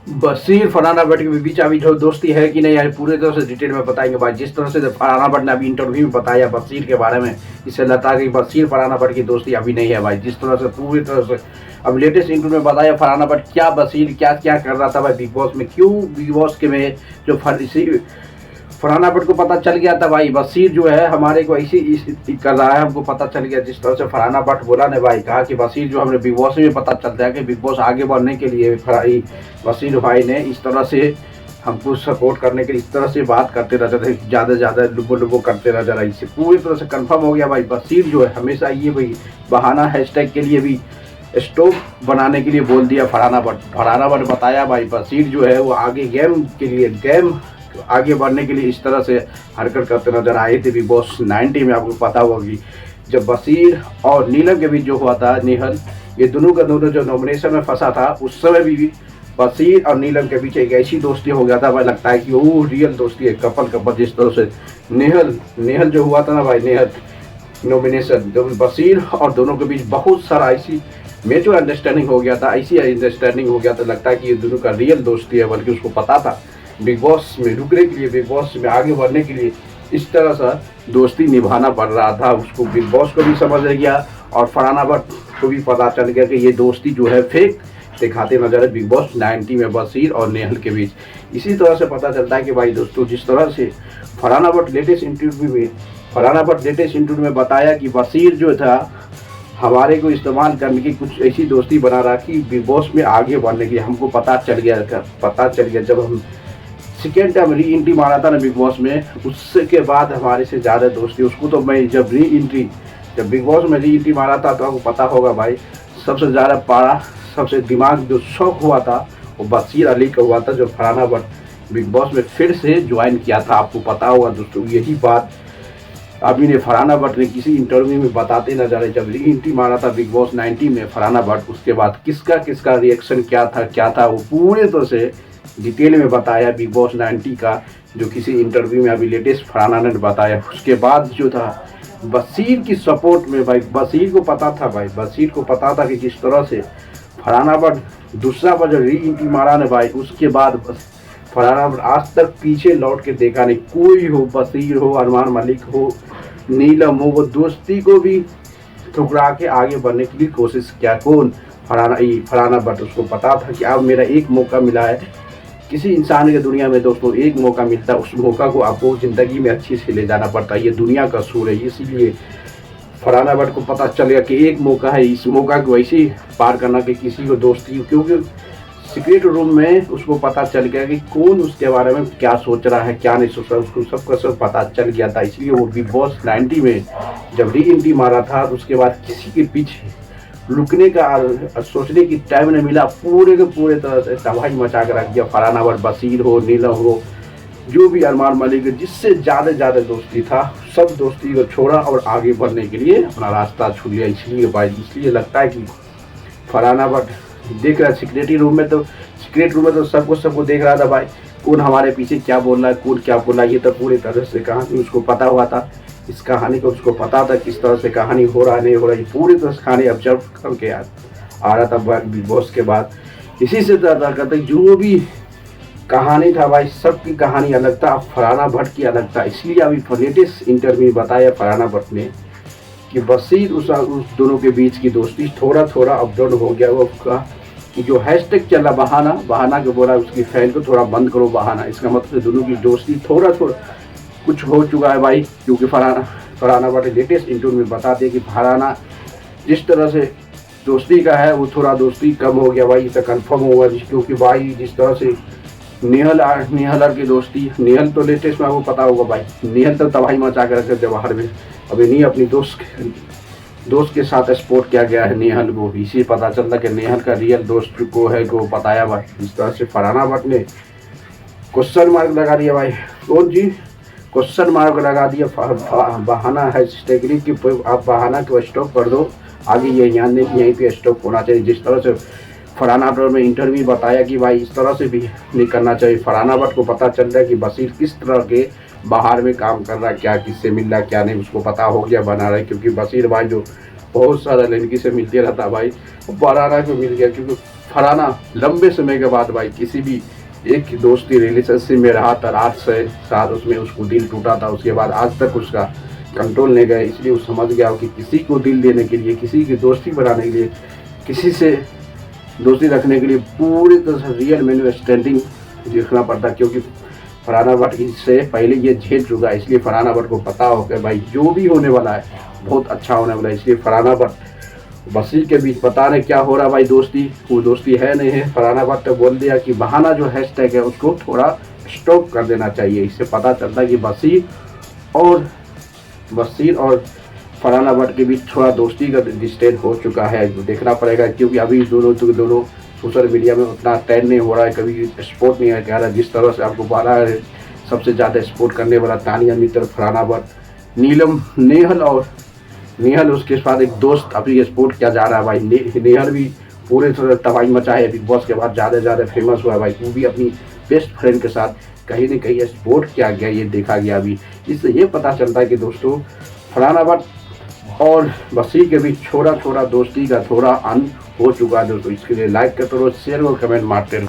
बशीर फरहाना भट्ट के बीच अभी जो दोस्ती है कि नहीं यार, पूरे तरह से डिटेल में बताएंगे भाई। जिस तरह से फरहाना भट्ट ने अभी इंटरव्यू में बताया बशीर के बारे में, इससे लगता है कि बशीर फरहाना भट्ट की दोस्ती अभी नहीं है भाई। जिस तरह से पूरी तरह से अब लेटेस्ट इंटरव्यू में बताया फरहाना भट्ट क्या बशीर क्या क्या कर रहा था भाई बिग बॉस में, क्यों बिग बॉस के में जो फरहाना भट्ट को पता चल गया था भाई बशीर जो है हमारे को ऐसी कर रहा है, हमको पता चल गया। जिस तरह से फरहाना भट्ट बोला ने भाई, कहा कि बशीर जो हमने बिग बॉस में पता चलता है कि बिग बॉस आगे बढ़ने के लिए बशीर भाई ने इस तरह से हमको सपोर्ट करने के लिए इस तरह से बात करते नजर रहे, ज़्यादा से ज़्यादा लुबो लुबो करते नजर आई। इससे पूरी तरह से कंफर्म हो गया भाई बशीर जो है हमेशा ये भाई बहाना हैशटैग के लिए भी स्टोव बनाने के लिए बोल दिया फरहाना भट्ट बताया भाई बशीर जो है वो आगे गेम आगे बढ़ने के लिए इस तरह से हरकत करते नजर आए थे बिग बॉस 90 में। आपको पता होगा कि जब बशीर और नीलम के बीच जो हुआ था, नेहल ये दोनों का दोनों जो नॉमिनेशन में फंसा था, उस समय भी बशीर और नीलम के बीच एक ऐसी दोस्ती हो गया था भाई, लगता है कि वो रियल दोस्ती है, कपल। जिस तरह से नेहल जो हुआ था ना भाई, नेहल नॉमिनेशन जब बशीर और दोनों के बीच बहुत सारा ऐसी म्यूचुअल अंडरस्टैंडिंग हो गया था, ऐसी अंडरस्टैंडिंग हो गया था, लगता है कि ये दोनों का रियल दोस्ती है। बल्कि उसको पता था बिग बॉस में रुकने के लिए, बिग बॉस में आगे बढ़ने के लिए इस तरह सा दोस्ती निभाना पड़ रहा था उसको। बिग बॉस को भी समझ गया और फरहाना भट्ट को भी पता चल गया कि ये दोस्ती जो है फेक दिखाते नजर है बिग बॉस 90 में बशीर और नेहल के बीच। इसी तरह से पता चलता है कि भाई दोस्तों, जिस तरह से फरहाना भट्ट लेटेस्ट इंटरव्यू में बताया कि बशीर जो था हमारे को इस्तेमाल करने की कुछ ऐसी दोस्ती बना रखी बिग बॉस में आगे बढ़ने की, हमको पता चल गया जब हम सेकेंड टाइम री एंट्री मारा था ना बिग बॉस में, उसके बाद हमारे से ज़्यादा दोस्ती उसको तो मैं जब बिग बॉस में री एंट्री मारा था तो आपको पता होगा भाई, सबसे ज़्यादा पारा सबसे दिमाग जो शौक हुआ था वो बशीर अली का हुआ था, जो फरहाना भट्ट बिग बॉस में फिर से ज्वाइन किया था। आपको पता होगा दोस्तों, यही बात अभी ने फरहाना भट्ट ने किसी इंटरव्यू में बताते नजर आए। जब री एंट्री मारा था बिग बॉस 90 में फरहाना भट्ट, उसके बाद किसका रिएक्शन क्या था वो पूरे तरह से डिटेल में बताया बिग बॉस 90 का, जो किसी इंटरव्यू में अभी लेटेस्ट फरहाना ने बताया। उसके बाद जो था बशीर की सपोर्ट में भाई, बशीर को पता था कि किस तरह से फरहाना भट्ट दूसरा बार जो री एंट्री मारा ने भाई, उसके बाद फरहाना भट्ट आज तक पीछे लौट के देखा नहीं। कोई हो, बशीर हो, अरमान मलिक हो, नीलम हो, वो दोस्ती को भी ठुकरा के आगे बढ़ने की भी कोशिश किया। कौन? फरहाना भट्ट। उसको पता था कि अब मेरा एक मौका मिला है, किसी इंसान के दुनिया में दोस्तों एक मौका मिलता है, उस मौका को आपको ज़िंदगी में अच्छे से ले जाना पड़ता है। ये दुनिया का असूल है, इसीलिए फरहाना भट्ट को पता चल गया कि एक मौका है, इस मौका को वैसे ही पार करना कि किसी को दोस्ती, क्योंकि सीक्रेट रूम में उसको पता चल गया कि कौन उसके बारे में क्या सोच रहा है क्या नहीं सोच रहा, उसको सबका सब पता चल गया था। इसलिए वो बिग बॉस 90 में जब री एंट्री मारा था, उसके बाद किसी के पीछे लुकने का सोचने की टाइम नहीं मिला, पूरे के पूरे तरह से तबाही मचा कर रख दिया। फरहाना भट्ट, बशीर हो, नीलम हो, जो भी अरमान मलिक, जिससे ज़्यादा दोस्ती था, सब दोस्ती को छोड़ा और आगे बढ़ने के लिए अपना रास्ता छू लिया। इसलिए लगता है कि फरहाना भट्ट देख रहा है सीक्रेट रूम में तो सबको देख रहा था भाई, कौन हमारे पीछे क्या बोल रहा है, कौन क्या बोल रहा है। ये तो पूरी तरह से कहानी उसको पता हुआ था, इस कहानी को उसको पता था किस तरह से कहानी हो रहा है नहीं हो रहा है, पूरी तरह से कहानी ऑब्जर्व करके आ रहा था बिग बॉस के बाद। इसी से ज्यादा करते जो भी कहानी था भाई, सबकी कहानी अलग था, फरहाना भट्ट की अलग था। इसलिए अभी लेटेस्ट इंटरव्यू बताया फरहाना भट्ट ने कि बशीर उस दोनों के बीच की दोस्ती थोड़ा अप डाउन हो गया। वो कि जो हैशटैग चला बहाना के बोला उसकी फैन को थोड़ा बंद करो बहाना, इसका मतलब दोनों की दोस्ती थोड़ा कुछ हो चुका है भाई। क्योंकि फरहाना भट्ट लेटेस्ट इंटरव्यू में बता दिया कि फरहाना जिस तरह से दोस्ती का है वो थोड़ा दोस्ती कम हो गया भाई, इसे कंफर्म होगा। क्योंकि भाई जिस तरह से नेहल की दोस्ती, नेहल तो लेटेस्ट में आपको पता होगा भाई, नेहल तो तबाही मचा कर रखे थे बाहर में, अभी नहीं अपनी दोस्त के साथ सपोर्ट किया गया है नेहल को। इसी पता चलता कि नेहल का रियल दोस्त को है को बताया भाई। इस तरह से फरहाना भट्ट ने क्वेश्चन मार्क लगा दिया भाई, कौन जी क्वेश्चन मार्क लगा दिया बहाना है स्टेगरी की, आप बहाना को स्टॉप कर दो, आगे ये यहीं पे स्टॉप होना चाहिए। जिस तरह से फरहाना भट्ट में इंटरव्यू बताया कि भाई इस तरह से भी नहीं करना चाहिए। फरहाना भट्ट को पता चल रहा है कि बशीर किस तरह के बाहर में काम कर रहा है, क्या किससे मिल रहा है क्या नहीं, उसको पता हो गया बना रहा है। क्योंकि बशीर भाई जो बहुत सारा लड़की से मिलते रहता भाई, फरहाना को मिल गया। क्योंकि फरहाना लंबे समय के बाद भाई किसी भी एक दोस्ती रिलेशनशिप में रहा था, 8 से 7 उसमें उसको दिल टूटा था, उसके बाद आज तक उसका कंट्रोल नहीं गया, इसलिए वो समझ गया कि किसी को दिल देने के लिए, किसी की दोस्ती बनाने के लिए, किसी से दोस्ती रखने के लिए पूरी तरह से रियल में अंडरस्टैंडिंग देखना पड़ता, क्योंकि फरहाना भट्ट इससे पहले ये झेल चुका है, इसलिए फरहाना भट्ट को पता हो कि भाई जो भी होने वाला है बहुत अच्छा होने वाला है। इसलिए फरहाना भट्ट बसीर के बीच पता नहीं क्या हो रहा भाई, दोस्ती वो दोस्ती है नहीं है। फरहाना भट्ट ने बोल दिया कि बहाना जो हैशटैग है उसको थोड़ा स्टॉप कर देना चाहिए। इससे पता चलता है कि बसीर और फरहाना भट्ट के बीच थोड़ा दोस्ती का डिस्टेंस हो चुका है, देखना पड़ेगा, क्योंकि अभी दोनों सोशल मीडिया में उतना ट्रेंड नहीं हो रहा है, कभी सपोर्ट नहीं कह रहा। जिस तरह से आपको पता है सबसे ज़्यादा सपोर्ट करने वाला तानिया मित्तल, फरहाना भट्ट, नेहल उसके साथ एक दोस्त अभी सपोर्ट किया जा रहा है भाई। नेहल भी पूरे तरह तबाही मचा है, बिग बॉस के बाद ज़्यादा फेमस हुआ है भाई। वो भी अपनी बेस्ट फ्रेंड के साथ कहीं न कहीं सपोर्ट किया गया, ये देखा गया अभी। इससे ये पता चलता है कि दोस्तों फरहाना भट्ट और बसीर के बीच छोटा दोस्ती का थोड़ा अंत हो चुका है दोस्तों। इसके लिए लाइक करते रहो, शेयर और कमेंट मारते रहो।